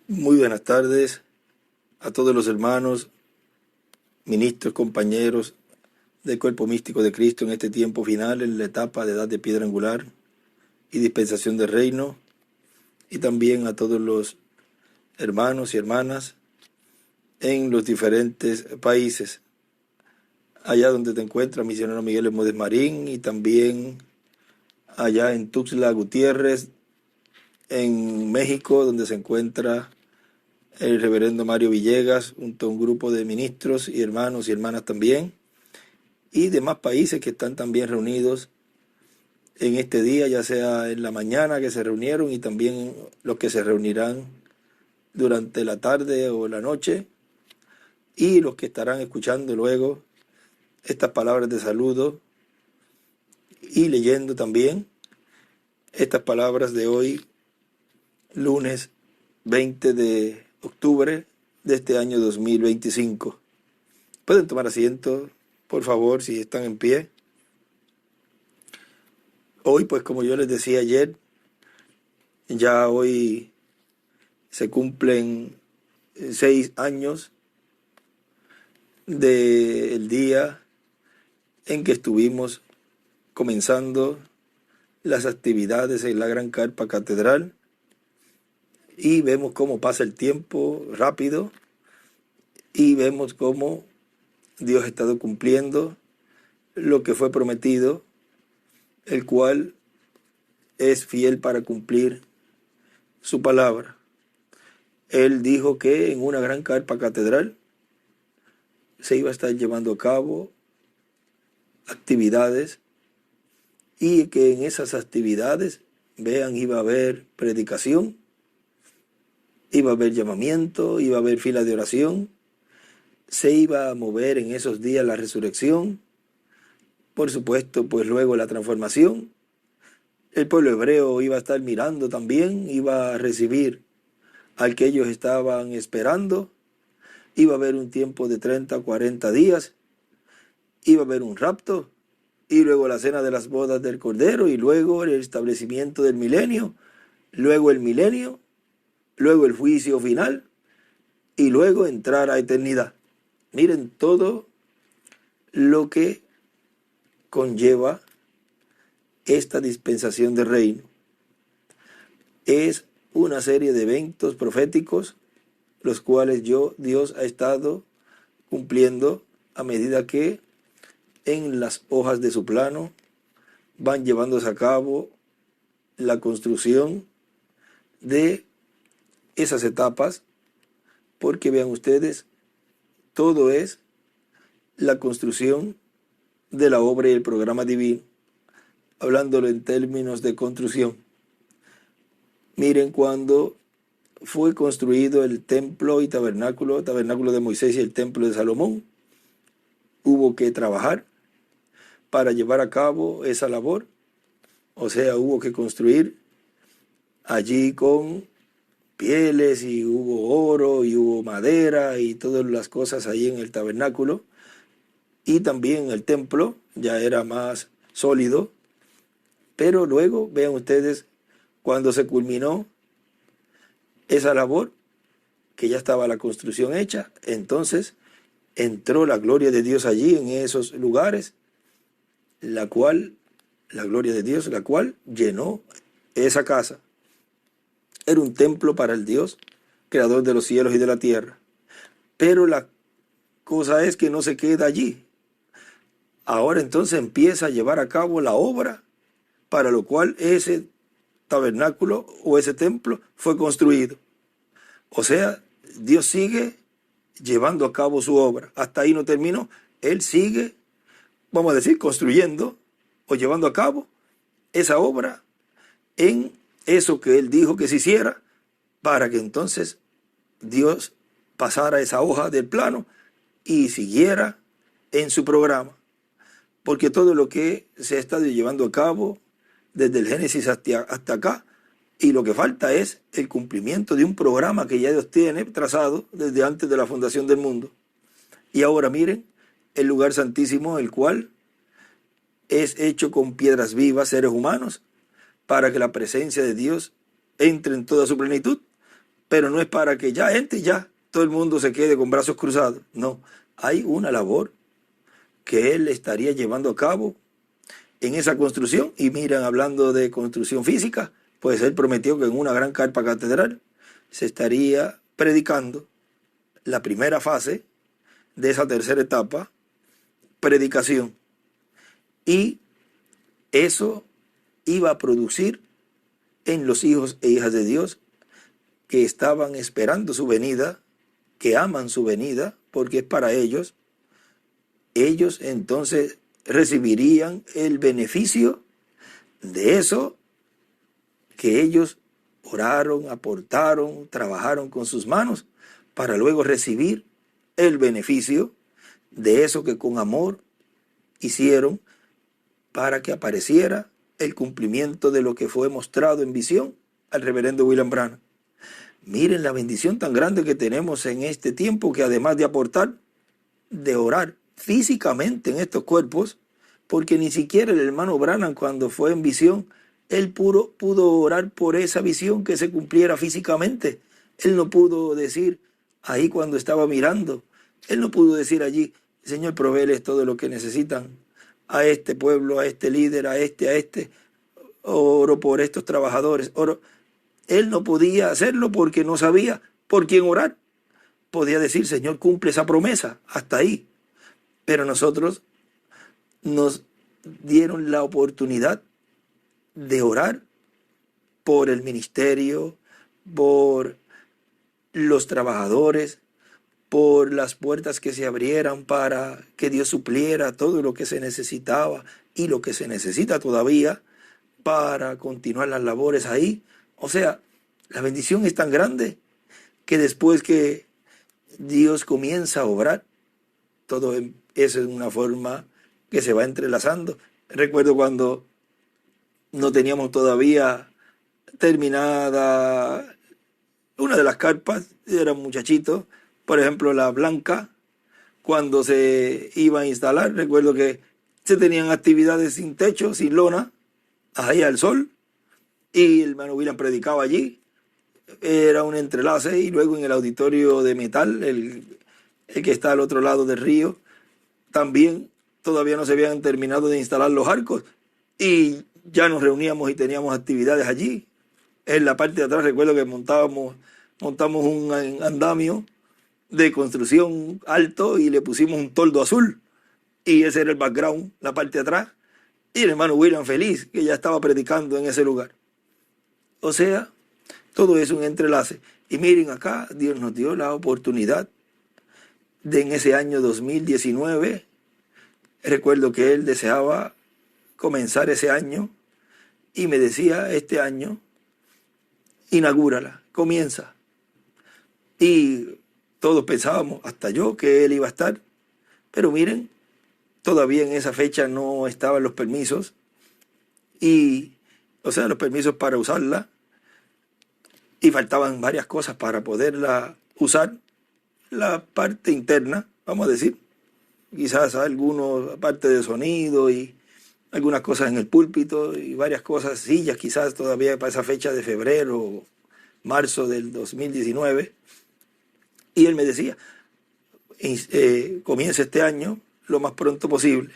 Muy buenas tardes a todos los hermanos, ministros, compañeros del Cuerpo Místico de Cristo en este tiempo final, en la etapa de Edad de Piedra Angular y Dispensación del Reino, y también a todos los hermanos y hermanas en los diferentes países, allá donde te encuentras, misionero Miguel Hermódez Marín, y también allá en Tuxtla Gutiérrez, en México, donde se encuentra el reverendo Mario Villegas, junto a un grupo de ministros y hermanos y hermanas también, y demás países que están también reunidos en este día, ya sea en la mañana que se reunieron y también los que se reunirán durante la tarde o la noche, y los que estarán escuchando luego estas palabras de saludo y leyendo también estas palabras de hoy, lunes 20 de octubre de este año 2025. Pueden tomar asiento, por favor, si están en pie. Hoy, pues como yo les decía ayer, ya hoy se cumplen 6 años del día en que estuvimos comenzando las actividades en la Gran Carpa Catedral, y vemos cómo pasa el tiempo rápido y vemos cómo Dios ha estado cumpliendo lo que fue prometido, el cual es fiel para cumplir su palabra. Él dijo que en una gran carpa catedral se iba a estar llevando a cabo actividades, y que en esas actividades, iba a haber predicación, iba a haber llamamiento, iba a haber fila de oración, se iba a mover en esos días la resurrección, por supuesto, pues luego la transformación. El pueblo hebreo iba a estar mirando también, iba a recibir al que ellos estaban esperando, iba a haber un tiempo de 30 o 40 días, iba a haber un rapto, y luego la cena de las bodas del Cordero, y luego el establecimiento del milenio, luego el milenio, luego el juicio final, y luego entrar a eternidad. Miren todo lo que conlleva esta dispensación del reino. Es una serie de eventos proféticos, los cuales Dios ha estado cumpliendo a medida que en las hojas de su plano van llevándose a cabo la construcción de esas etapas, porque vean ustedes, todo es la construcción de la obra y el programa divino, hablándolo en términos de construcción. Miren, cuando fue construido el templo y tabernáculo de Moisés y el templo de Salomón, hubo que trabajar para llevar a cabo esa labor. O sea, hubo que construir allí con pieles, y hubo oro, y hubo madera, y todas las cosas ahí en el tabernáculo. Y también el templo ya era más sólido. Pero luego, vean ustedes, cuando se culminó esa labor, que ya estaba la construcción hecha, entonces entró la gloria de Dios allí en esos lugares, la gloria de Dios, la cual llenó esa casa. Era un templo para el Dios, creador de los cielos y de la tierra. Pero la cosa es que no se queda allí. Ahora entonces empieza a llevar a cabo la obra para lo cual ese tabernáculo o ese templo fue construido. O sea, Dios sigue llevando a cabo su obra. Hasta ahí no terminó. Él sigue, vamos a decir, construyendo o llevando a cabo esa obra en eso que Él dijo que se hiciera, para que entonces Dios pasara esa hoja del plano y siguiera en su programa. Porque todo lo que se ha estado llevando a cabo desde el Génesis hasta acá, y lo que falta es el cumplimiento de un programa que ya Dios tiene trazado desde antes de la fundación del mundo. Y ahora miren el lugar santísimo, el cual es hecho con piedras vivas, seres humanos, para que la presencia de Dios entre en toda su plenitud, pero no es para que ya entre y ya todo el mundo se quede con brazos cruzados. No, hay una labor que Él estaría llevando a cabo en esa construcción. Y miren, hablando de construcción física, pues Él prometió que en una gran carpa catedral se estaría predicando la primera fase de esa tercera etapa, predicación. Y eso iba a producir en los hijos e hijas de Dios que estaban esperando su venida, que aman su venida, porque es para ellos. Ellos entonces recibirían el beneficio de eso que ellos oraron, aportaron, trabajaron con sus manos, para luego recibir el beneficio de eso que con amor hicieron, para que apareciera el cumplimiento de lo que fue mostrado en visión al reverendo William Branham. Miren la bendición tan grande que tenemos en este tiempo, que además de aportar, de orar físicamente en estos cuerpos, porque ni siquiera el hermano Branham, cuando fue en visión, él pudo orar por esa visión que se cumpliera físicamente. Él no pudo decir ahí cuando estaba mirando, él no pudo decir allí: Señor, provéeles todo lo que necesitan a este pueblo, a este líder, a este, oro por estos trabajadores, oro. Él no podía hacerlo porque no sabía por quién orar. Podía decir: Señor, cumple esa promesa, hasta ahí. Pero nosotros nos dieron la oportunidad de orar por el ministerio, por los trabajadores, por las puertas que se abrieran para que Dios supliera todo lo que se necesitaba y lo que se necesita todavía para continuar las labores ahí. O sea, la bendición es tan grande que después que Dios comienza a obrar, todo eso es una forma que se va entrelazando. Recuerdo cuando no teníamos todavía terminada una de las carpas, era un muchachito, por ejemplo la blanca, cuando se iba a instalar, recuerdo que se tenían actividades sin techo, sin lona, ahí al sol, y el hermano William predicaba allí. Era un entrelace, y luego en el auditorio de metal, el que está al otro lado del río, también todavía no se habían terminado de instalar los arcos, y ya nos reuníamos y teníamos actividades allí. En la parte de atrás recuerdo que montamos un andamio de construcción alto y le pusimos un toldo azul, y ese era el background, la parte de atrás, y el hermano William feliz que ya estaba predicando en ese lugar. O sea, todo es un entrelace. Y miren acá, Dios nos dio la oportunidad de, en ese año 2019, recuerdo que él deseaba comenzar ese año y me decía: este año, inaugúrala, comienza. Y todos pensábamos, hasta yo, que él iba a estar. Pero miren, todavía en esa fecha no estaban los permisos. O sea, los permisos para usarla. Y faltaban varias cosas para poderla usar. La parte interna, vamos a decir. Quizás algunos, parte de sonido y algunas cosas en el púlpito y varias cosas, sillas quizás todavía para esa fecha de febrero, marzo del 2019. Y él me decía: comienza este año lo más pronto posible.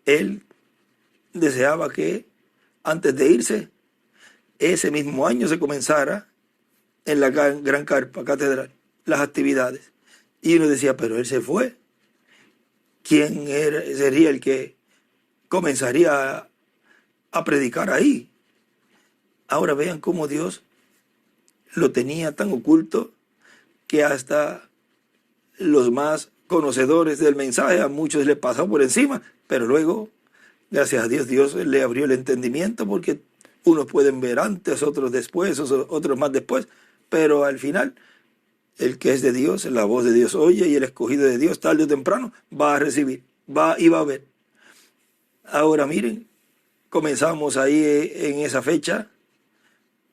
Él deseaba que antes de irse, ese mismo año se comenzara en la gran carpa catedral las actividades. Y uno decía: pero él se fue, ¿quién sería el que comenzaría a predicar ahí? Ahora vean cómo Dios lo tenía tan oculto que hasta los más conocedores del mensaje, a muchos les pasó por encima, pero luego, gracias a Dios, Dios le abrió el entendimiento, porque unos pueden ver antes, otros después, otros más después, pero al final, el que es de Dios, la voz de Dios oye, y el escogido de Dios, tarde o temprano, va a recibir, va a ver. Ahora miren, comenzamos ahí en esa fecha,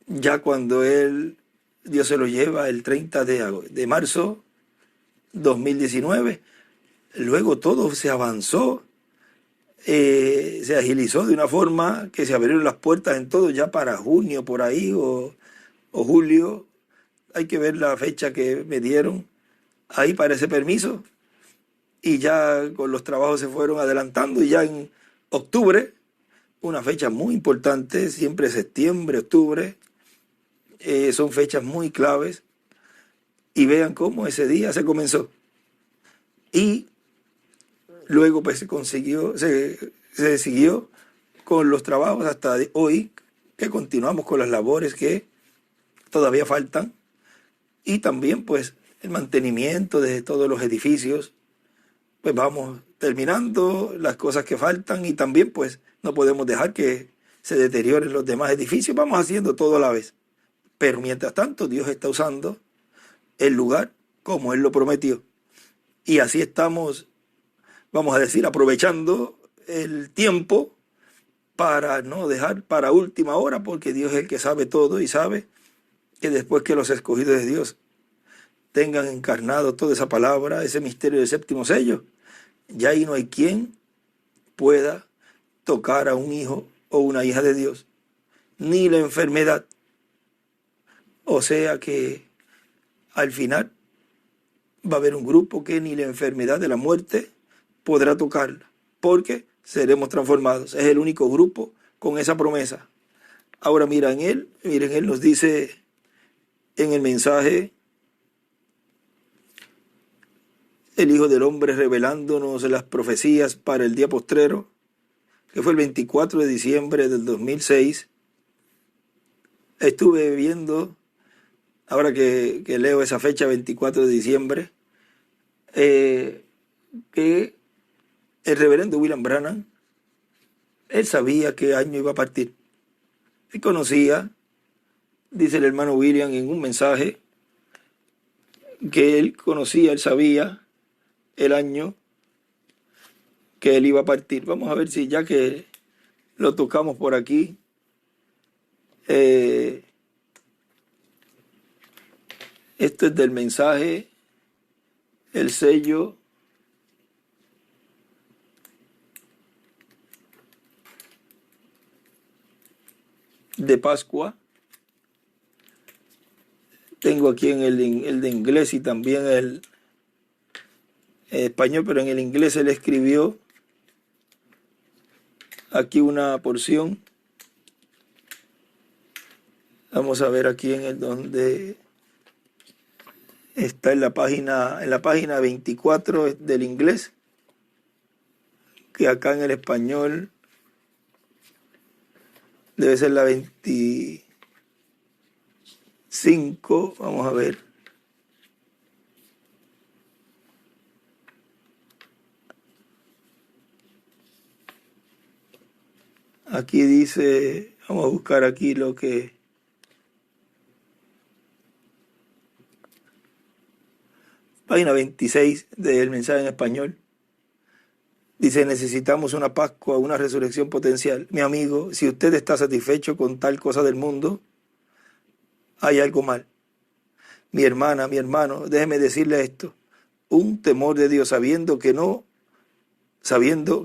ya cuando Dios se lo lleva el 30 de marzo 2019, luego todo se avanzó se agilizó de una forma que se abrieron las puertas en todo ya para junio por ahí o julio. Hay que ver la fecha que me dieron ahí para ese permiso y ya con los trabajos se fueron adelantando y ya en octubre, una fecha muy importante, siempre septiembre, octubre, son fechas muy claves y vean cómo ese día se comenzó y luego pues se siguió con los trabajos hasta hoy, que continuamos con las labores que todavía faltan y también pues el mantenimiento de todos los edificios, pues vamos terminando las cosas que faltan y también pues no podemos dejar que se deterioren los demás edificios, vamos haciendo todo a la vez. Pero mientras tanto Dios está usando el lugar como Él lo prometió. Y así estamos, vamos a decir, aprovechando el tiempo para no dejar para última hora, porque Dios es el que sabe todo y sabe que después que los escogidos de Dios tengan encarnado toda esa palabra, ese misterio del séptimo sello, ya ahí no hay quien pueda tocar a un hijo o una hija de Dios, ni la enfermedad. O sea que al final va a haber un grupo que ni la enfermedad de la muerte podrá tocarla, porque seremos transformados. Es el único grupo con esa promesa. Ahora miren, él nos dice en el mensaje, el Hijo del Hombre revelándonos las profecías para el día postrero, que fue el 24 de diciembre del 2006. Estuve viendo, ahora que leo esa fecha, 24 de diciembre, que el reverendo William Branham, él sabía qué año iba a partir. Él conocía, dice el hermano William en un mensaje, que él conocía, él sabía el año que él iba a partir. Vamos a ver si ya que lo tocamos por aquí, esto es del mensaje, el sello de Pascua. Tengo aquí en el de inglés y también el español, pero en el inglés él escribió aquí una porción. Vamos a ver aquí en el donde está en la página 24 del inglés, que acá en el español debe ser la 25, vamos a ver. Aquí dice, vamos a buscar aquí lo que... Página 26 del mensaje en español. Dice, necesitamos una Pascua, una resurrección potencial. Mi amigo, si usted está satisfecho con tal cosa del mundo, hay algo mal. Mi hermana, mi hermano, déjeme decirle esto. Un temor de Dios, sabiendo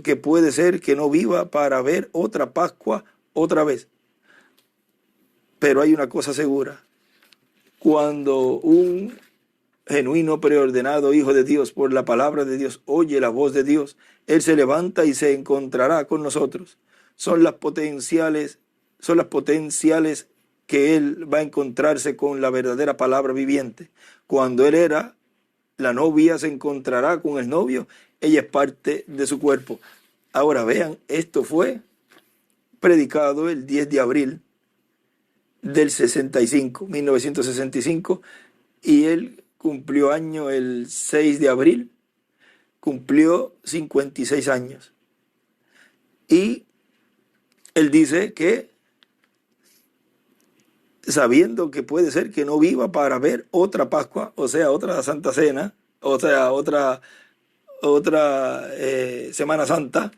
que puede ser que no viva para ver otra Pascua otra vez. Pero hay una cosa segura. Cuando un genuino preordenado hijo de Dios por la palabra de Dios oye la voz de Dios, él se levanta y se encontrará con nosotros. Son las potenciales que él va a encontrarse con la verdadera palabra viviente. Cuando él era, la novia se encontrará con el novio, ella es parte de su cuerpo. Ahora vean, esto fue predicado el 10 de abril del 1965, y él cumplió año el 6 de abril, cumplió 56 años. Y él dice que, sabiendo que puede ser que no viva para ver otra Pascua, o sea, otra Santa Cena, o sea, otra Semana Santa,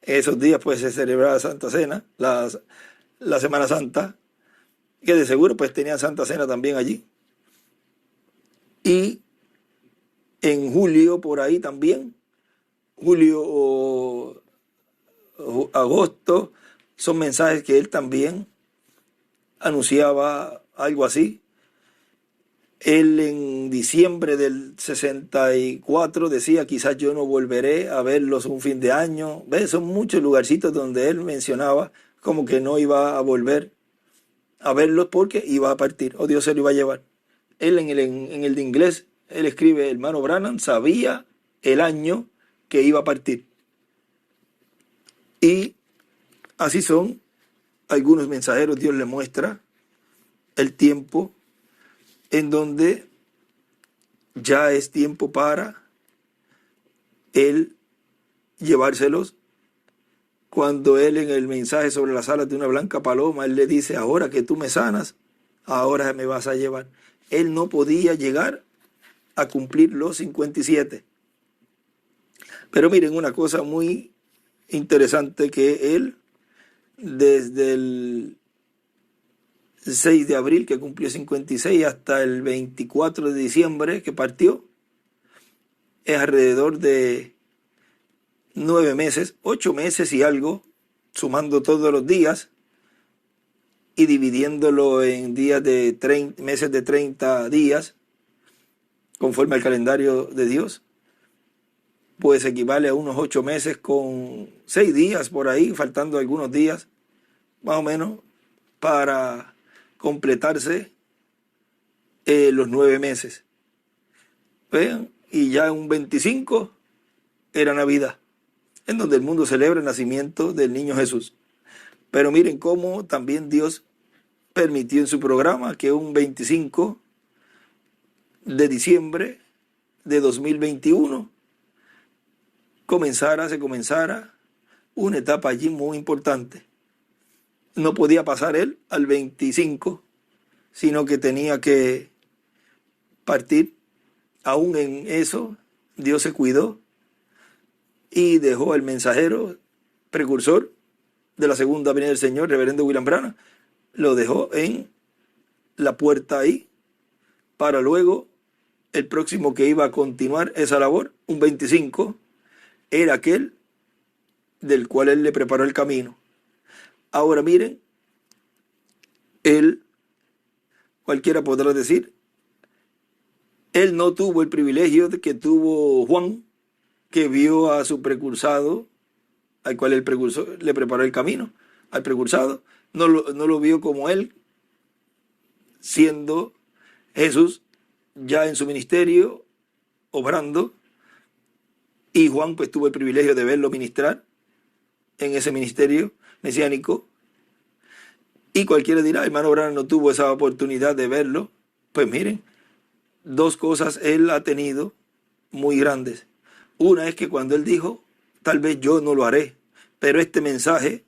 esos días pues se celebraba Santa Cena, la Semana Santa, que de seguro pues tenían Santa Cena también allí. Y en julio por ahí también, julio agosto, son mensajes que él también anunciaba algo así. Él en diciembre del 64 decía, quizás yo no volveré a verlos un fin de año. ¿Ves? Son muchos lugarcitos donde él mencionaba como que no iba a volver a verlos porque iba a partir o Dios se lo iba a llevar. Él en el de inglés, él escribe, hermano Branham sabía el año que iba a partir. Y así son algunos mensajeros, Dios le muestra el tiempo en donde ya es tiempo para él llevárselos. Cuando él en el mensaje sobre las alas de una blanca paloma, él le dice, ahora que tú me sanas, ahora me vas a llevar. Él no podía llegar a cumplir los 57. Pero miren una cosa muy interesante que él, desde el 6 de abril que cumplió 56 hasta el 24 de diciembre que partió, es alrededor de 9 meses, 8 meses y algo, sumando todos los días y dividiéndolo en días de 30, meses de 30 días, conforme al calendario de Dios, pues equivale a unos 8 meses con 6 días por ahí, faltando algunos días, más o menos, para completarse los 9 meses. ¿Ven? Y ya un 25 era Navidad, en donde el mundo celebra el nacimiento del niño Jesús. Pero miren cómo también Dios permitió en su programa que un 25 de diciembre de 2021 se comenzara una etapa allí muy importante. No podía pasar él al 25, sino que tenía que partir. Aún en eso, Dios se cuidó y dejó al mensajero precursor de la segunda venida del Señor, reverendo William Branham, lo dejó en la puerta ahí, para luego el próximo que iba a continuar esa labor, un 25, era aquel del cual él le preparó el camino. Ahora miren, él, cualquiera podrá decir, él no tuvo el privilegio que tuvo Juan, que vio a su precursado, al cual el precursor le preparó el camino, al precursado, no lo vio como él, siendo Jesús ya en su ministerio, obrando, y Juan pues tuvo el privilegio de verlo ministrar en ese ministerio mesiánico. Y cualquiera dirá, hermano Branham no tuvo esa oportunidad de verlo. Pues miren, dos cosas él ha tenido muy grandes. Una es que cuando él dijo, tal vez yo no lo haré, pero este mensaje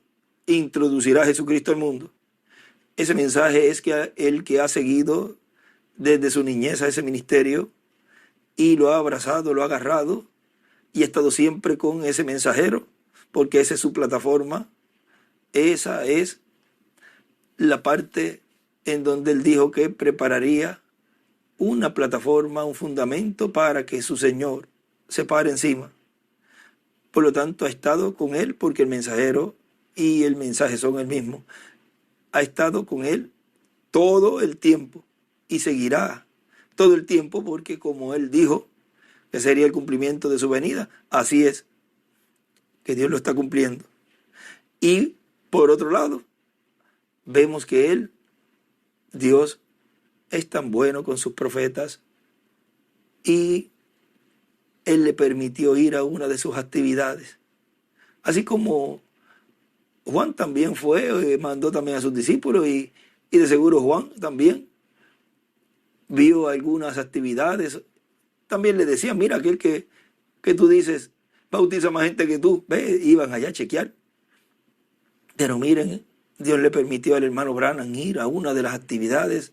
introducirá a Jesucristo al mundo. Ese mensaje es que el que ha seguido desde su niñez a ese ministerio y lo ha abrazado, lo ha agarrado y ha estado siempre con ese mensajero, porque esa es su plataforma. Esa es la parte en donde él dijo que prepararía una plataforma, un fundamento para que su Señor se pare encima. Por lo tanto, ha estado con él porque el mensajero y el mensaje son el mismo. Ha estado con él todo el tiempo y seguirá todo el tiempo porque como él dijo que sería el cumplimiento de su venida, así es, que Dios lo está cumpliendo. Y por otro lado, vemos que él, Dios, es tan bueno con sus profetas y él le permitió ir a una de sus actividades. Así como Juan también fue, mandó también a sus discípulos y de seguro Juan también vio algunas actividades. También le decían, mira, aquel que tú dices bautiza más gente que tú. Ve, iban allá a chequear. Pero miren, Dios le permitió al hermano Branham ir a una de las actividades,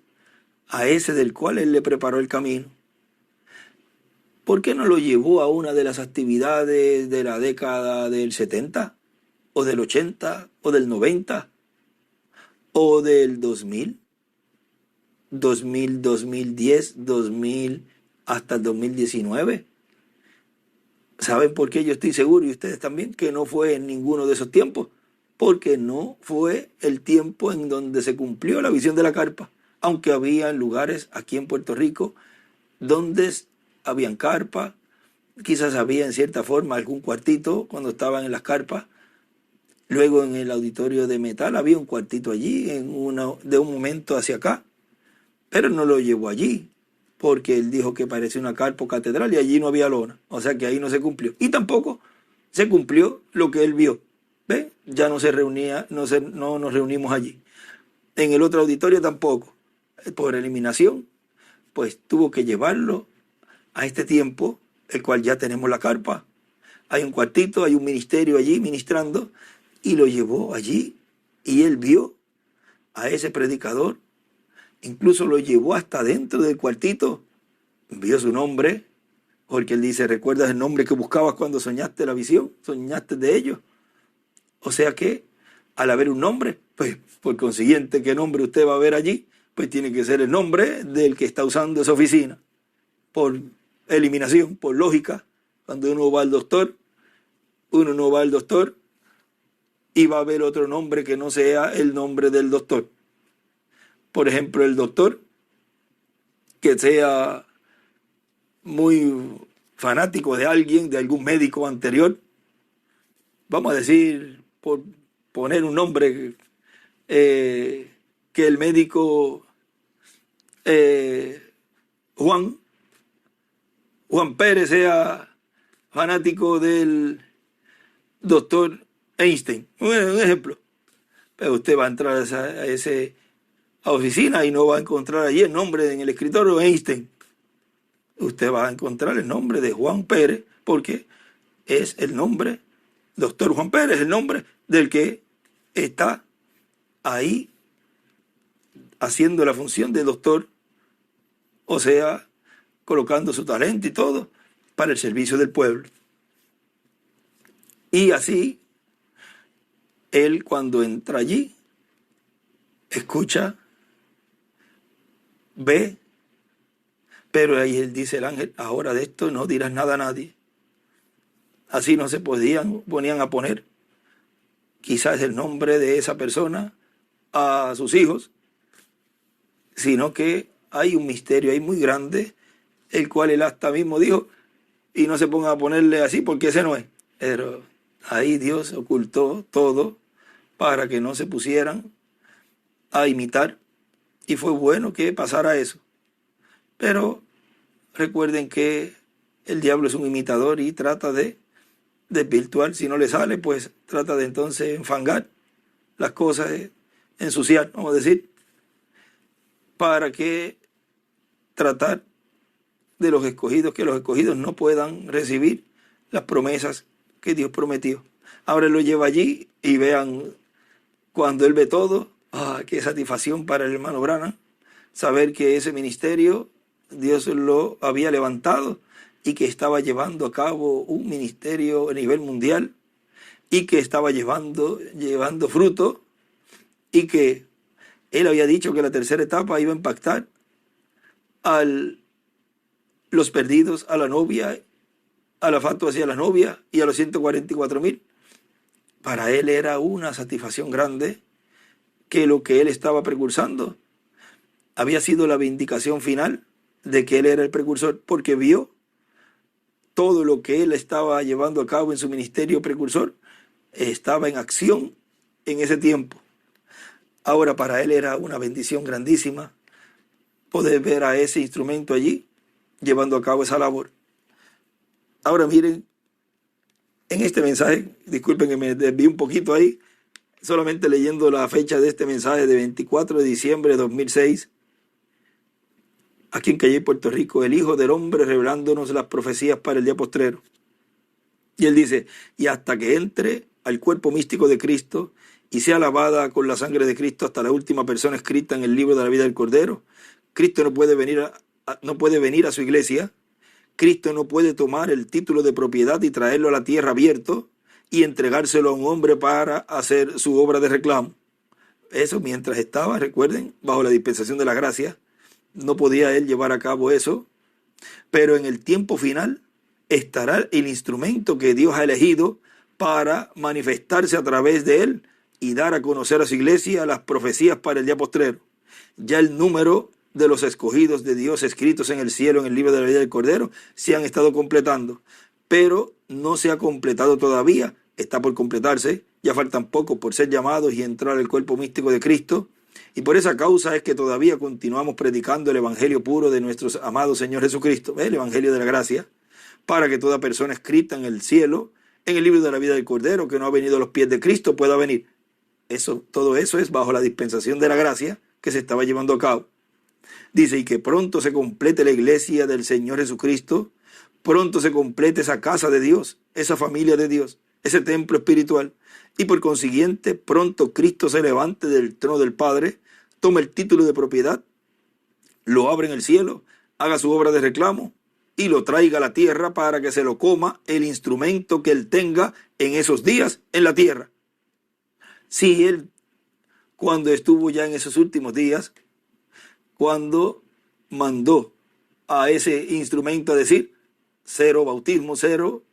a ese del cual él le preparó el camino. ¿Por qué no lo llevó a una de las actividades de la década del 70, o del 80, o del 90, o del 2000, 2010, 2000 hasta el 2019? ¿Saben por qué yo estoy seguro, y ustedes también, que no fue en ninguno de esos tiempos? Porque no fue el tiempo en donde se cumplió la visión de la carpa, aunque había lugares aquí en Puerto Rico donde habían carpas, quizás había en cierta forma algún cuartito cuando estaban en las carpas. Luego en el auditorio de metal había un cuartito allí, de un momento hacia acá, pero no lo llevó allí, porque él dijo que parecía una carpa o catedral y allí no había lona, o sea que ahí no se cumplió. Y tampoco se cumplió lo que él vio. ¿Ve? Ya no se reunía, no nos reunimos allí. En el otro auditorio tampoco, por eliminación, pues tuvo que llevarlo a este tiempo, el cual ya tenemos la carpa. Hay un cuartito, hay un ministerio allí ministrando, y lo llevó allí, y él vio a ese predicador, incluso lo llevó hasta dentro del cuartito, vio su nombre, porque él dice, ¿recuerdas el nombre que buscabas cuando soñaste la visión? ¿Soñaste de ellos? O sea que, al haber un nombre, pues por consiguiente, ¿qué nombre usted va a ver allí? Pues tiene que ser el nombre del que está usando esa oficina. Por eliminación, por lógica, cuando uno va al doctor, uno no va al doctor y va a haber otro nombre que no sea el nombre del doctor. Por ejemplo, el doctor que sea muy fanático de alguien, de algún médico anterior, vamos a decir, por poner un nombre, que el médico Juan Pérez sea fanático del doctor Einstein, un ejemplo. Pero usted va a entrar a esa oficina y no va a encontrar allí el nombre en el escritorio Einstein. Usted va a encontrar el nombre de Juan Pérez, porque es el nombre, doctor Juan Pérez, el nombre del que está ahí haciendo la función de doctor, o sea, colocando su talento y todo para el servicio del pueblo. Y así, él cuando entra allí, escucha, ve, pero ahí él dice el ángel, ahora de esto no dirás nada a nadie. Así no se ponían a poner quizás el nombre de esa persona a sus hijos, sino que hay un misterio ahí muy grande, el cual él hasta mismo dijo, y no se pongan a ponerle así porque ese no es. Pero ahí Dios ocultó todo para que no se pusieran a imitar, y fue bueno que pasara eso. Pero recuerden que el diablo es un imitador y trata de desvirtuar. Si no le sale, pues trata de entonces enfangar las cosas, ensuciar, vamos a decir, para que tratar de los escogidos, que los escogidos no puedan recibir las promesas que Dios prometió. Ahora él lo lleva allí y vean, cuando él ve todo, qué satisfacción para el hermano Branham, saber que ese ministerio Dios lo había levantado y que estaba llevando a cabo un ministerio a nivel mundial y que estaba llevando fruto, y que él había dicho que la tercera etapa iba a impactar a los perdidos, a la novia, a la fatua hacia la novia y a los 144,000. Para él era una satisfacción grande que lo que él estaba precursando había sido la vindicación final de que él era el precursor, porque vio todo lo que él estaba llevando a cabo en su ministerio precursor, estaba en acción en ese tiempo. Ahora para él era una bendición grandísima poder ver a ese instrumento allí llevando a cabo esa labor. Ahora miren, en este mensaje, disculpen que me desvíe un poquito ahí, solamente leyendo la fecha de este mensaje de 24 de diciembre de 2006, aquí en Calley, Puerto Rico, el Hijo del Hombre revelándonos las profecías para el día postrero. Y él dice, y hasta que entre al cuerpo místico de Cristo y sea lavada con la sangre de Cristo hasta la última persona escrita en el libro de la vida del Cordero, Cristo no puede venir a su iglesia. Cristo no puede tomar el título de propiedad y traerlo a la tierra abierto y entregárselo a un hombre para hacer su obra de reclamo. Eso mientras estaba, recuerden, bajo la dispensación de la gracia, no podía él llevar a cabo eso. Pero en el tiempo final, estará el instrumento que Dios ha elegido para manifestarse a través de él y dar a conocer a su iglesia las profecías para el día postrero. Ya el número de los escogidos de Dios escritos en el cielo en el libro de la vida del Cordero se han estado completando, pero no se ha completado todavía, está por completarse, ya faltan pocos por ser llamados y entrar al cuerpo místico de Cristo, y por esa causa es que todavía continuamos predicando el evangelio puro de nuestro amado Señor Jesucristo, el evangelio de la gracia, para que toda persona escrita en el cielo, en el libro de la vida del Cordero, que no ha venido a los pies de Cristo, pueda venir. Todo eso es bajo la dispensación de la gracia que se estaba llevando a cabo. Dice, y que pronto se complete la iglesia del Señor Jesucristo, pronto se complete esa casa de Dios, esa familia de Dios, ese templo espiritual, y por consiguiente pronto Cristo se levante del trono del Padre, tome el título de propiedad, lo abra en el cielo, haga su obra de reclamo y lo traiga a la tierra para que se lo coma el instrumento que él tenga en esos días en la tierra. Si él, cuando estuvo ya en esos últimos días, cuando mandó a ese instrumento a decir, 0 bautismo, 0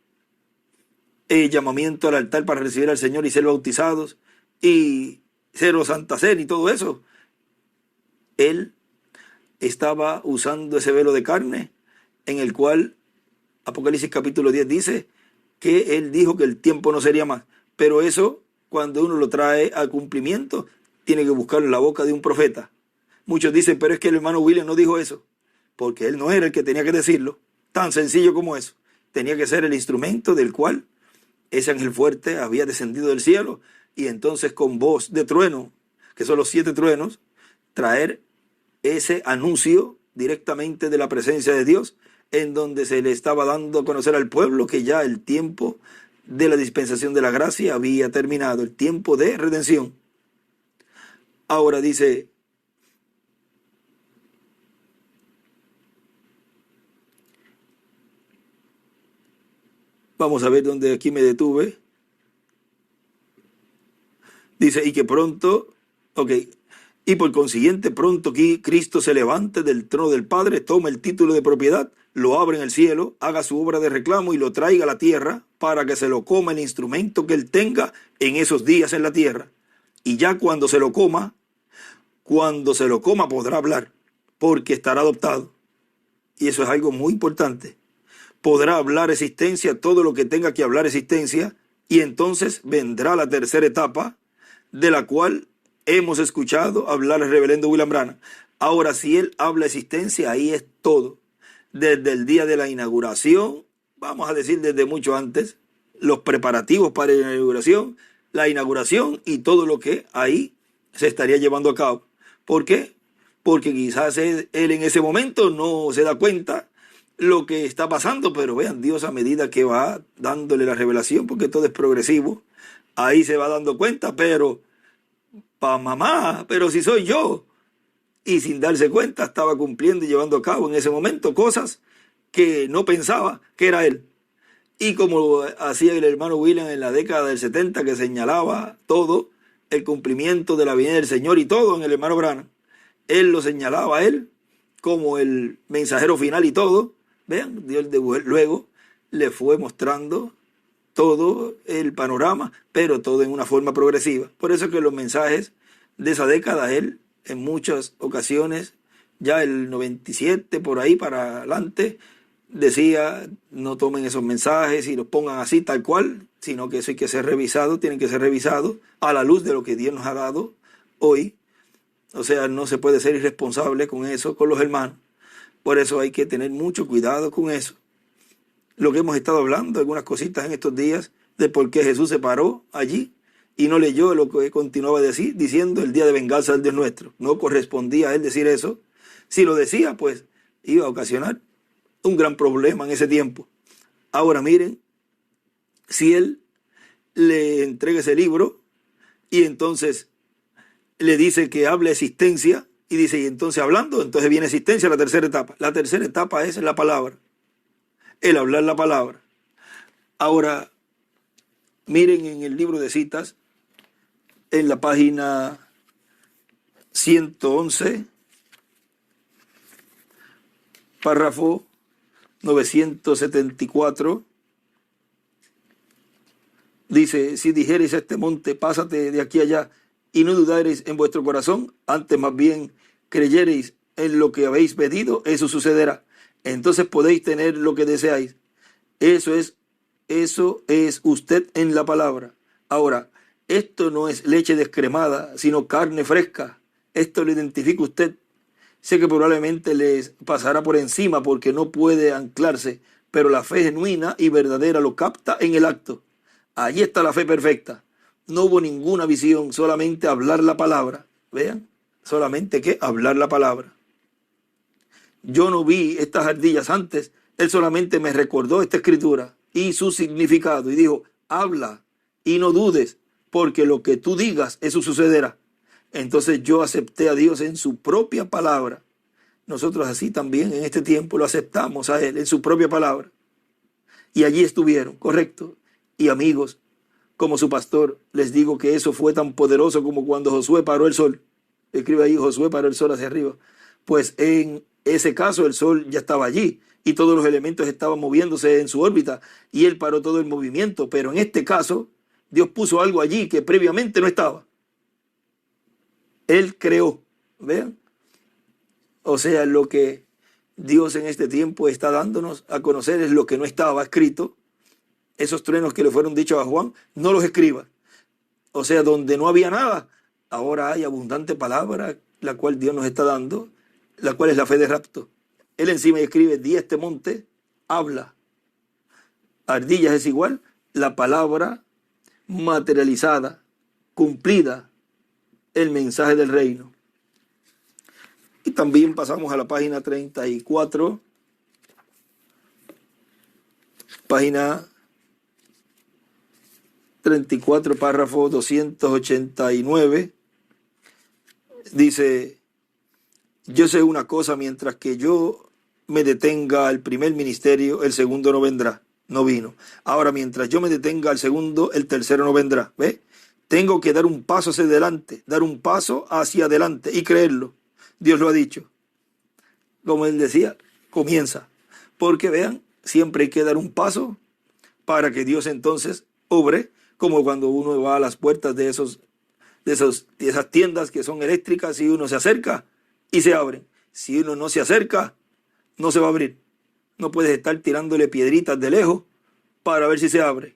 llamamiento al altar para recibir al Señor y ser bautizados, y 0 Santa Cena y todo eso, él estaba usando ese velo de carne en el cual Apocalipsis capítulo 10 dice que él dijo que el tiempo no sería más, pero eso cuando uno lo trae al cumplimiento tiene que buscarlo en la boca de un profeta. Muchos dicen, pero es que el hermano William no dijo eso, porque él no era el que tenía que decirlo, tan sencillo como eso. Tenía que ser el instrumento del cual ese ángel fuerte había descendido del cielo, y entonces con voz de trueno, que son los 7 truenos, traer ese anuncio directamente de la presencia de Dios, en donde se le estaba dando a conocer al pueblo que ya el tiempo de la dispensación de la gracia había terminado, el tiempo de redención. Ahora dice, vamos a ver dónde aquí me detuve. Dice, y que pronto, y por consiguiente pronto aquí Cristo se levante del trono del Padre, tome el título de propiedad, lo abra en el cielo, haga su obra de reclamo y lo traiga a la tierra para que se lo coma el instrumento que él tenga en esos días en la tierra. Y ya cuando se lo coma podrá hablar, porque estará adoptado. Y eso es algo muy importante. Podrá hablar existencia, todo lo que tenga que hablar existencia, y entonces vendrá la tercera etapa, de la cual hemos escuchado hablar el reverendo William Branham. Ahora, si él habla existencia, ahí es todo. Desde el día de la inauguración, vamos a decir desde mucho antes, los preparativos para la inauguración y todo lo que ahí se estaría llevando a cabo. ¿Por qué? Porque quizás él en ese momento no se da cuenta lo que está pasando, pero vean, Dios a medida que va dándole la revelación, porque todo es progresivo, ahí se va dando cuenta, pero mamá, pero si soy yo. Y sin darse cuenta estaba cumpliendo y llevando a cabo en ese momento cosas que no pensaba que era él. Y como hacía el hermano William en la década del 70, que señalaba todo el cumplimiento de la venida del Señor y todo en el hermano Branham, él lo señalaba a él como el mensajero final y todo. Vean, Dios luego le fue mostrando todo el panorama, pero todo en una forma progresiva. Por eso que los mensajes de esa década, él en muchas ocasiones, ya el 97 por ahí para adelante, decía, no tomen esos mensajes y los pongan así tal cual, sino que eso hay que ser revisado, tienen que ser revisados a la luz de lo que Dios nos ha dado hoy. O sea, no se puede ser irresponsable con eso, con los hermanos. Por eso hay que tener mucho cuidado con eso. Lo que hemos estado hablando, algunas cositas en estos días, de por qué Jesús se paró allí y no leyó lo que continuaba diciendo el día de venganza del Dios nuestro. No correspondía a él decir eso. Si lo decía, pues iba a ocasionar un gran problema en ese tiempo. Ahora miren, si él le entrega ese libro y entonces le dice que hable existencia, y dice, y entonces hablando, entonces viene existencia, la tercera etapa. La tercera etapa es la palabra, el hablar la palabra. Ahora, miren en el libro de citas, en la página 111, párrafo 974, dice, si dijereis a este monte, pásate de aquí allá, y no dudareis en vuestro corazón, antes más bien creyereis en lo que habéis pedido, eso sucederá. Entonces podéis tener lo que deseáis. Eso es usted en la palabra. Ahora, esto no es leche descremada, sino carne fresca. Esto lo identifica usted. Sé que probablemente les pasará por encima porque no puede anclarse, pero la fe genuina y verdadera lo capta en el acto. Allí está la fe perfecta. No hubo ninguna visión, solamente hablar la palabra. Vean, solamente que hablar la palabra. Yo no vi estas ardillas antes, él solamente me recordó esta escritura y su significado y dijo, habla y no dudes, porque lo que tú digas, eso sucederá. Entonces yo acepté a Dios en su propia palabra. Nosotros así también en este tiempo lo aceptamos a Él en su propia palabra. Y allí estuvieron, correcto. Y amigos, como su pastor, les digo que eso fue tan poderoso como cuando Josué paró el sol. Escribe ahí, Josué paró el sol hacia arriba. Pues en ese caso el sol ya estaba allí y todos los elementos estaban moviéndose en su órbita y él paró todo el movimiento. Pero en este caso, Dios puso algo allí que previamente no estaba. Él creó, vean. O sea, lo que Dios en este tiempo está dándonos a conocer es lo que no estaba escrito. Esos truenos que le fueron dichos a Juan, no los escriba. O sea, donde no había nada, ahora hay abundante palabra, la cual Dios nos está dando, la cual es la fe de rapto. Él encima escribe, di este monte, habla. Ardillas es igual, la palabra materializada, cumplida, el mensaje del reino. Y también pasamos a la página 34, página 34, párrafo 289, dice, yo sé una cosa, mientras que yo me detenga al primer ministerio, el segundo no vendrá, no vino. Ahora, mientras yo me detenga al segundo, el tercero no vendrá. ¿Ve? Tengo que dar un paso hacia adelante, dar un paso hacia adelante y creerlo. Dios lo ha dicho. Como él decía, comienza. Porque vean, siempre hay que dar un paso para que Dios entonces obre, como cuando uno va a las puertas de esas tiendas que son eléctricas y uno se acerca y se abren. Si uno no se acerca, no se va a abrir. No puedes estar tirándole piedritas de lejos para ver si se abre.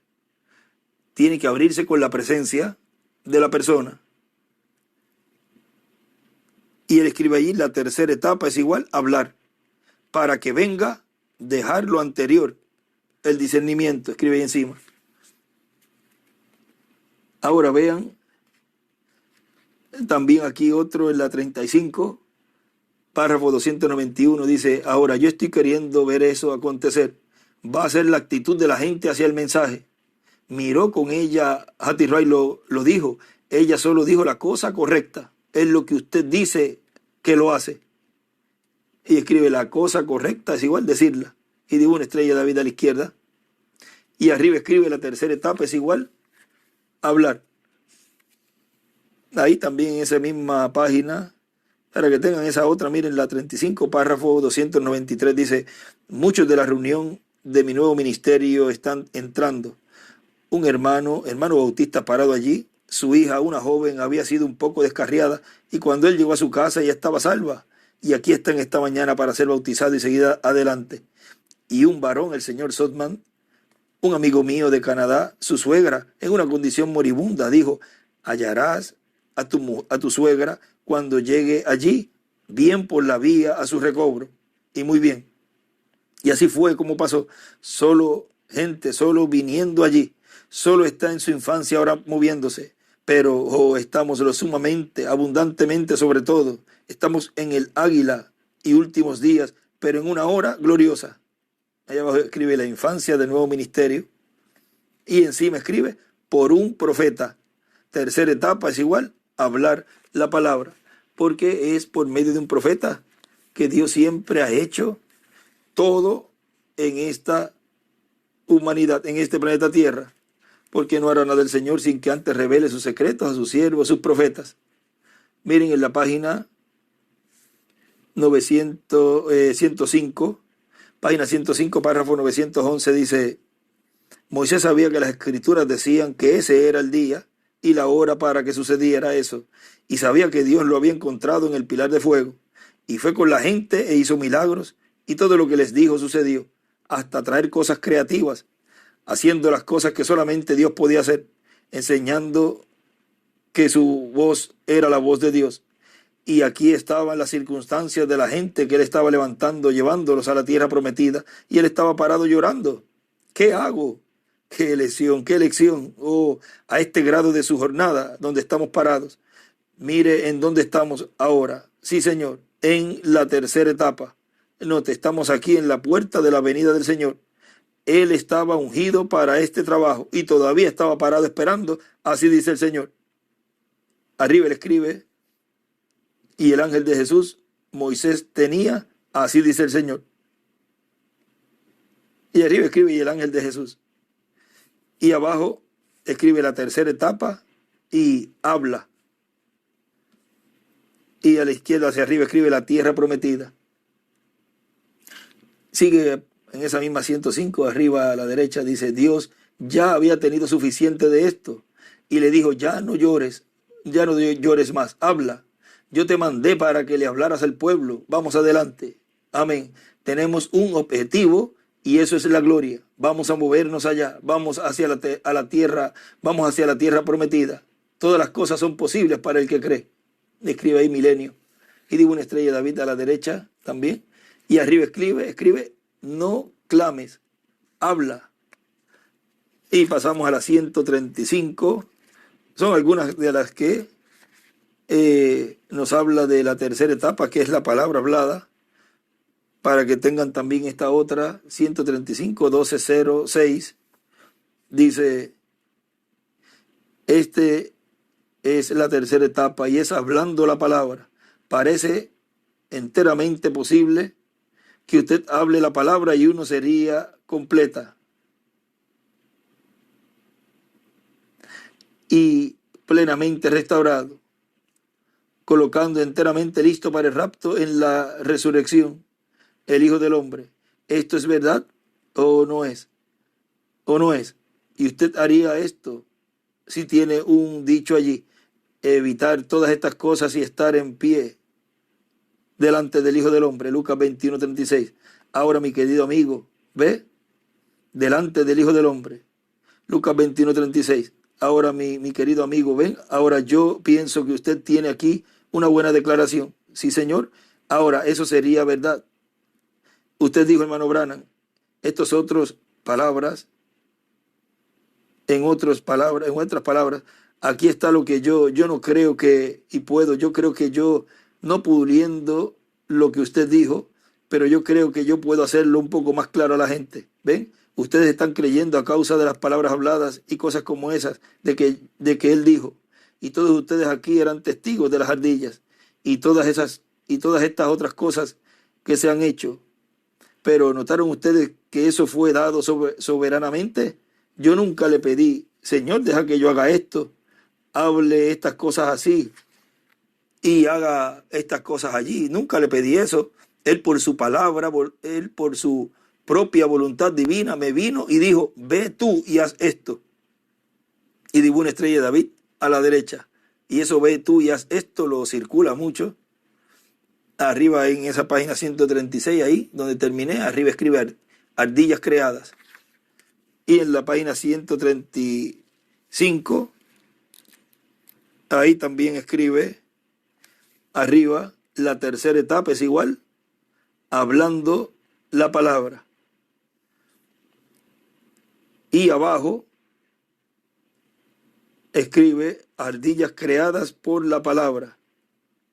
Tiene que abrirse con la presencia de la persona. Y él escribe allí, la tercera etapa es igual, hablar. Para que venga, dejar lo anterior, el discernimiento, escribe ahí encima. Ahora vean, también aquí otro en la 35, párrafo 291, dice, ahora yo estoy queriendo ver eso acontecer. Va a ser la actitud de la gente hacia el mensaje. Miró con ella, Hattie Wright lo dijo, ella solo dijo la cosa correcta. Es lo que usted dice que lo hace. Y escribe la cosa correcta, es igual decirla. Y digo una estrella de David a la izquierda. Y arriba escribe la tercera etapa, es igual hablar. Ahí también en esa misma página, para que tengan esa otra, miren la 35, párrafo 293, dice, muchos de la reunión de mi nuevo ministerio están entrando. Un hermano bautista parado allí, su hija, una joven, había sido un poco descarriada y cuando él llegó a su casa ella estaba salva. Y aquí están esta mañana para ser bautizado y seguir adelante. Y un varón, el señor Sotman, un amigo mío de Canadá, su suegra, en una condición moribunda, dijo, hallarás a tu suegra cuando llegue allí, bien por la vía a su recobro. Y muy bien. Y así fue como pasó. Solo viniendo allí. Solo está en su infancia ahora moviéndose. Pero estamos lo sumamente, abundantemente sobre todo. Estamos en el águila y últimos días, pero en una hora gloriosa. Allá abajo escribe la infancia del nuevo ministerio. Y encima escribe por un profeta. Tercera etapa es igual, hablar la palabra. Porque es por medio de un profeta que Dios siempre ha hecho todo en esta humanidad, en este planeta Tierra. Porque no hará nada el Señor sin que antes revele sus secretos a sus siervos, a sus profetas. Miren en la página 105, Página 105, párrafo 911 dice: Moisés sabía que las escrituras decían que ese era el día y la hora para que sucediera eso, y sabía que Dios lo había encontrado en el pilar de fuego, y fue con la gente e hizo milagros, y todo lo que les dijo sucedió, hasta traer cosas creativas, haciendo las cosas que solamente Dios podía hacer, enseñando que su voz era la voz de Dios. Y aquí estaban las circunstancias de la gente que él estaba levantando, llevándolos a la tierra prometida, y él estaba parado llorando. ¿Qué hago? ¿Qué elección? ¿Qué elección? Oh, a este grado de su jornada donde estamos parados. Mire en dónde estamos ahora. Sí, Señor, en la tercera etapa. Note, estamos aquí en la puerta de la venida del Señor. Él estaba ungido para este trabajo y todavía estaba parado esperando. Así dice el Señor. Arriba él escribe: y el ángel de Jesús, Moisés tenía, así dice el Señor. Y arriba escribe: y el ángel de Jesús. Y abajo escribe la tercera etapa y habla. Y a la izquierda hacia arriba escribe la tierra prometida. Sigue en esa misma 105, arriba a la derecha dice: Dios ya había tenido suficiente de esto. Y le dijo: ya no llores más, habla. Yo te mandé para que le hablaras al pueblo. Vamos adelante. Amén. Tenemos un objetivo y eso es la gloria. Vamos a movernos allá. Vamos hacia la tierra. Vamos hacia la tierra prometida. Todas las cosas son posibles para el que cree. Escribe ahí milenio. Y digo una estrella de David a la derecha también. Y arriba escribe: no clames, habla. Y pasamos a la 135. Son algunas de las que nos habla de la tercera etapa, que es la palabra hablada, para que tengan también esta otra. 135, 12:06 dice: este es la tercera etapa y es hablando la palabra. Parece enteramente posible que usted hable la palabra y uno sería completa y plenamente restaurado, colocando enteramente listo para el rapto en la resurrección, el Hijo del Hombre. ¿Esto es verdad o no es? ¿O no es? Y usted haría esto si tiene un dicho allí: evitar todas estas cosas y estar en pie delante del Hijo del Hombre. Lucas 21:36. Ahora, mi querido amigo, ¿ve? Delante del Hijo del Hombre. Lucas 21:36. Ahora, mi querido amigo, ven. Ahora yo pienso que usted tiene aquí una buena declaración. Sí, Señor. Ahora, eso sería verdad. Usted dijo, hermano Branham, estas otras palabras, en otras palabras, aquí está lo que yo no creo que, y puedo, yo creo que yo, no pudiendo lo que usted dijo, pero yo creo que yo puedo hacerlo un poco más claro a la gente. ¿Ven? Ustedes están creyendo a causa de las palabras habladas y cosas como esas de que él dijo. Y todos ustedes aquí eran testigos de las ardillas y todas estas otras cosas que se han hecho. Pero ¿notaron ustedes que eso fue dado soberanamente? Yo nunca le pedí: Señor, deja que yo haga esto, hable estas cosas así y haga estas cosas allí. Nunca le pedí eso. Él por su palabra, él por su propia voluntad divina me vino y dijo: ve tú y haz esto. Y digo una estrella de David a la derecha. Y eso ve tú y haz esto lo circula mucho. Arriba en esa página 136, ahí donde terminé, arriba escribe ardillas creadas. Y en la página 135, ahí también escribe arriba: la tercera etapa es igual, hablando la palabra. Y abajo escribe: ardillas creadas por la palabra,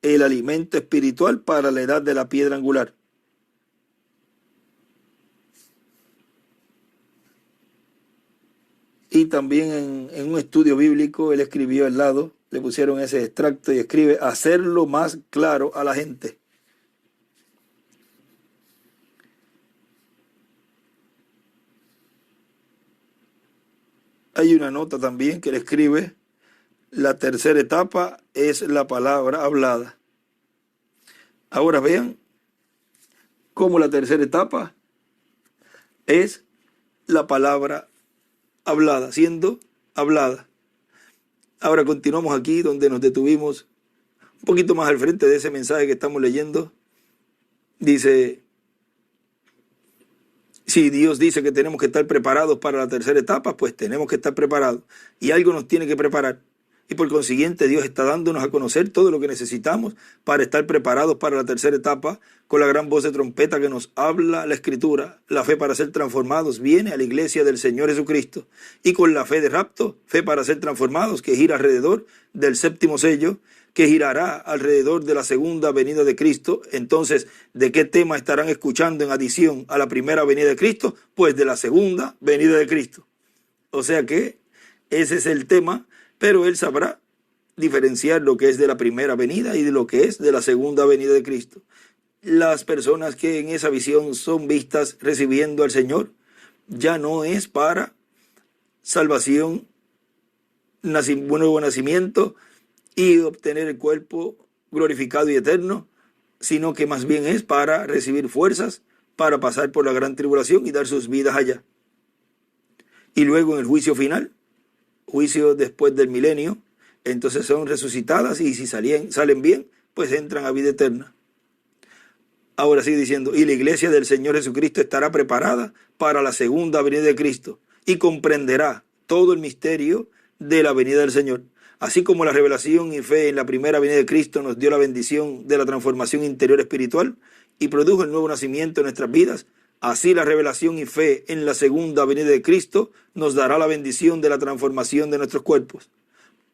el alimento espiritual para la edad de la piedra angular. Y también en un estudio bíblico él escribió al lado, le pusieron ese extracto y escribe: hacerlo más claro a la gente. Hay una nota también que le escribe: la tercera etapa es la palabra hablada. Ahora vean cómo la tercera etapa es la palabra hablada, siendo hablada. Ahora continuamos aquí donde nos detuvimos un poquito más al frente de ese mensaje que estamos leyendo. Dice, si Dios dice que tenemos que estar preparados para la tercera etapa, pues tenemos que estar preparados. Y algo nos tiene que preparar. Y por consiguiente Dios está dándonos a conocer todo lo que necesitamos para estar preparados para la tercera etapa, con la gran voz de trompeta que nos habla la Escritura. La fe para ser transformados viene a la iglesia del Señor Jesucristo. Y con la fe de rapto, fe para ser transformados, que gira alrededor del séptimo sello, que girará alrededor de la segunda venida de Cristo. Entonces, ¿de qué tema estarán escuchando en adición a la primera venida de Cristo? Pues de la segunda venida de Cristo. O sea que ese es el tema, pero Él sabrá diferenciar lo que es de la primera venida y de lo que es de la segunda venida de Cristo. Las personas que en esa visión son vistas recibiendo al Señor, ya no es para salvación, nuevo nacimiento y obtener el cuerpo glorificado y eterno, sino que más bien es para recibir fuerzas para pasar por la gran tribulación y dar sus vidas allá. Y luego en el juicio final, juicio después del milenio, entonces son resucitadas y si salen bien, pues entran a vida eterna. Ahora sigue diciendo, y la iglesia del Señor Jesucristo estará preparada para la segunda venida de Cristo y comprenderá todo el misterio de la venida del Señor. Así como la revelación y fe en la primera venida de Cristo nos dio la bendición de la transformación interior espiritual y produjo el nuevo nacimiento en nuestras vidas, así la revelación y fe en la segunda venida de Cristo nos dará la bendición de la transformación de nuestros cuerpos.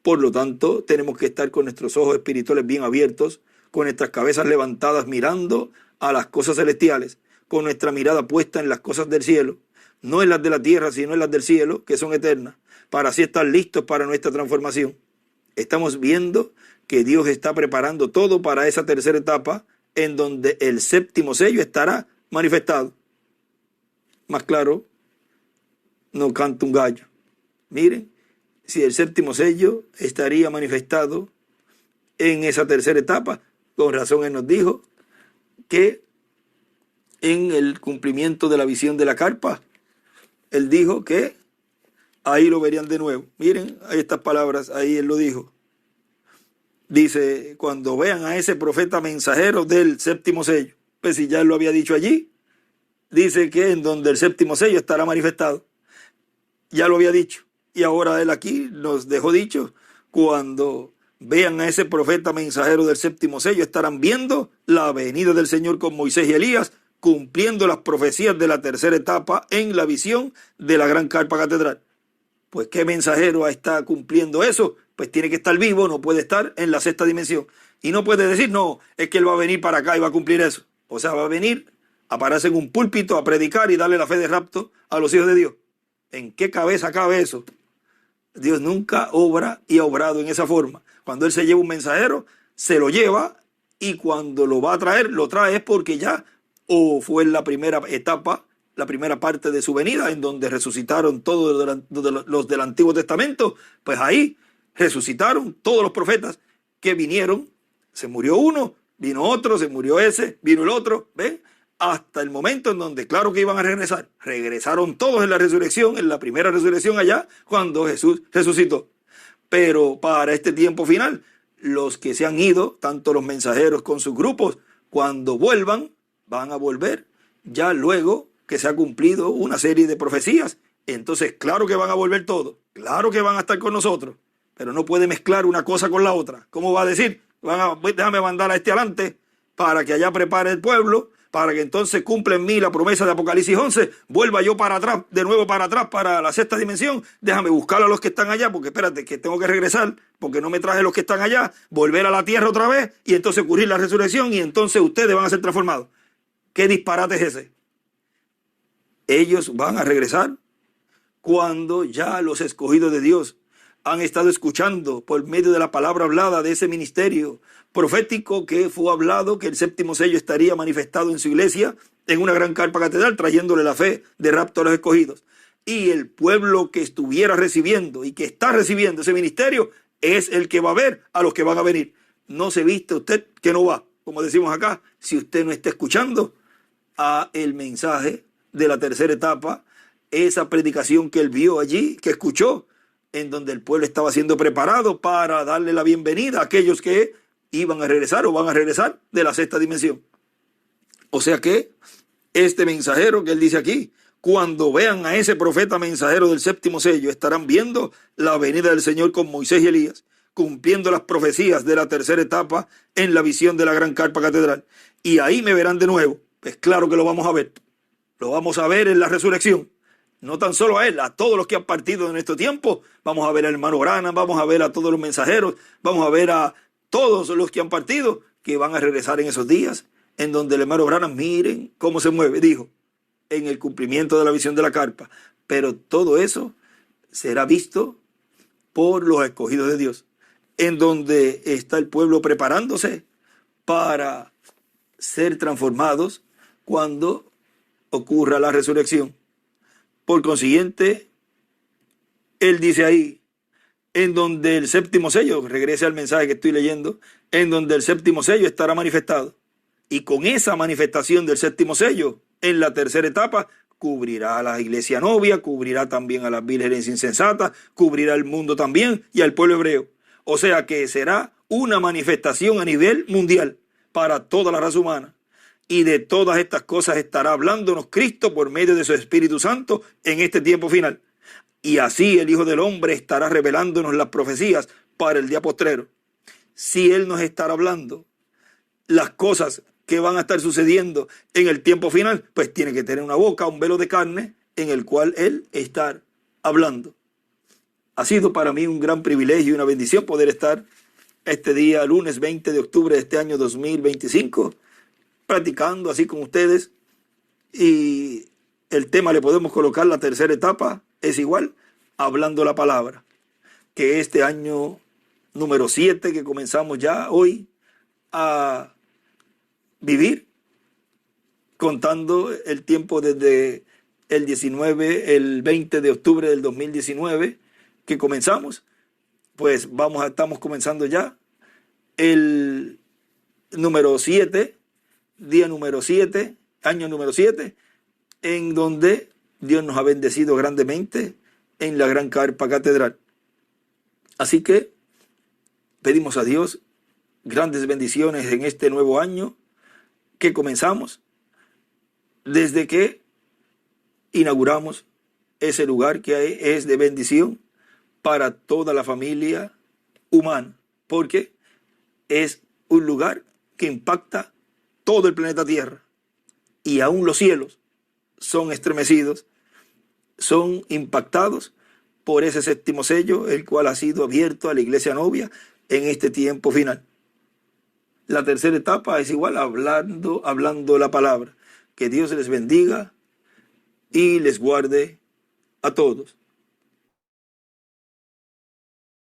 Por lo tanto, tenemos que estar con nuestros ojos espirituales bien abiertos, con nuestras cabezas levantadas mirando a las cosas celestiales, con nuestra mirada puesta en las cosas del cielo, no en las de la tierra, sino en las del cielo, que son eternas, para así estar listos para nuestra transformación. Estamos viendo que Dios está preparando todo para esa tercera etapa, en donde el séptimo sello estará manifestado. Más claro, no canta un gallo. Miren, si el séptimo sello estaría manifestado en esa tercera etapa, con razón Él nos dijo que en el cumplimiento de la visión de la carpa, Él dijo que ahí lo verían de nuevo. Miren, hay estas palabras, ahí Él lo dijo. Dice, cuando vean a ese profeta mensajero del séptimo sello, pues si ya Él lo había dicho allí, dice que en donde el séptimo sello estará manifestado. Ya lo había dicho. Y ahora Él aquí nos dejó dicho, cuando vean a ese profeta mensajero del séptimo sello, estarán viendo la venida del Señor con Moisés y Elías, cumpliendo las profecías de la tercera etapa en la visión de la gran carpa catedral. Pues ¿qué mensajero está cumpliendo eso? Pues tiene que estar vivo, no puede estar en la sexta dimensión. Y no puede decir, no, es que Él va a venir para acá y va a cumplir eso. O sea, va a venir a pararse en un púlpito, a predicar y darle la fe de rapto a los hijos de Dios. ¿En qué cabeza cabe eso? Dios nunca obra y ha obrado en esa forma. Cuando Él se lleva un mensajero, se lo lleva, y cuando lo va a traer, lo trae es porque ya o fue en la primera etapa, la primera parte de su venida, en donde resucitaron todos los del Antiguo Testamento. Pues ahí resucitaron todos los profetas que vinieron. Se murió uno, vino otro, se murió ese, vino el otro, ¿ven? Hasta el momento en donde claro que iban a regresar. Regresaron todos en la resurrección, en la primera resurrección allá, cuando Jesús resucitó. Pero para este tiempo final, los que se han ido, tanto los mensajeros con sus grupos, cuando vuelvan, van a volver ya luego que se ha cumplido una serie de profecías. Entonces, claro que van a volver todos, claro que van a estar con nosotros, pero no puede mezclar una cosa con la otra. ¿Cómo va a decir? Déjame mandar a este adelante para que allá prepare el pueblo, para que entonces cumpla en mí la promesa de Apocalipsis 11, vuelva yo para atrás, de nuevo para atrás, para la sexta dimensión, déjame buscar a los que están allá, porque espérate, que tengo que regresar, porque no me traje los que están allá, volver a la tierra otra vez, y entonces ocurrir la resurrección, y entonces ustedes van a ser transformados. ¿Qué disparate es ese? Ellos van a regresar cuando ya los escogidos de Dios han estado escuchando por medio de la palabra hablada de ese ministerio profético que fue hablado, que el séptimo sello estaría manifestado en su iglesia, en una gran carpa catedral, trayéndole la fe de rapto a los escogidos. Y el pueblo que estuviera recibiendo y que está recibiendo ese ministerio es el que va a ver a los que van a venir. No se viste usted que no va, como decimos acá, si usted no está escuchando a el mensaje de la tercera etapa, esa predicación que él vio allí, que escuchó, en donde el pueblo estaba siendo preparado para darle la bienvenida a aquellos que iban a regresar o van a regresar de la sexta dimensión. O sea que este mensajero que él dice aquí, cuando vean a ese profeta mensajero del séptimo sello, estarán viendo la venida del Señor con Moisés y Elías, cumpliendo las profecías de la tercera etapa en la visión de la gran carpa catedral. Y ahí me verán de nuevo. Pues claro que lo vamos a ver. Lo vamos a ver en la resurrección. No tan solo a él, a todos los que han partido en este tiempo. Vamos a ver al hermano Branham, vamos a ver a todos los mensajeros, vamos a ver a todos los que han partido, que van a regresar en esos días, en donde el hermano Branham, miren cómo se mueve, dijo, en el cumplimiento de la visión de la carpa. Pero todo eso será visto por los escogidos de Dios, en donde está el pueblo preparándose para ser transformados cuando ocurra la resurrección. Por consiguiente, él dice ahí, en donde el séptimo sello, regrese al mensaje que estoy leyendo, en donde el séptimo sello estará manifestado. Y con esa manifestación del séptimo sello, en la tercera etapa, cubrirá a la iglesia novia, cubrirá también a las vírgenes insensatas, cubrirá al mundo también y al pueblo hebreo. O sea que será una manifestación a nivel mundial para toda la raza humana. Y de todas estas cosas estará hablándonos Cristo por medio de su Espíritu Santo en este tiempo final. Y así el Hijo del Hombre estará revelándonos las profecías para el día postrero. Si Él nos estará hablando las cosas que van a estar sucediendo en el tiempo final, pues tiene que tener una boca, un velo de carne en el cual Él está hablando. Ha sido para mí un gran privilegio y una bendición poder estar este día, lunes 20 de octubre de este año 2025, practicando así con ustedes, y el tema le podemos colocar la tercera etapa, es igual, hablando la palabra, que este año número 7 que comenzamos ya hoy a vivir, contando el tiempo desde el 20 de octubre del 2019 que comenzamos, pues estamos comenzando ya el número 7, día número 7, año número 7, en donde Dios nos ha bendecido grandemente en la gran carpa catedral. Así que pedimos a Dios grandes bendiciones en este nuevo año que comenzamos, desde que inauguramos ese lugar que es de bendición para toda la familia humana, porque es un lugar que impacta todo el planeta Tierra, y aún los cielos son estremecidos, son impactados por ese séptimo sello, el cual ha sido abierto a la iglesia novia en este tiempo final. La tercera etapa es igual, hablando la palabra. Que Dios les bendiga y les guarde a todos.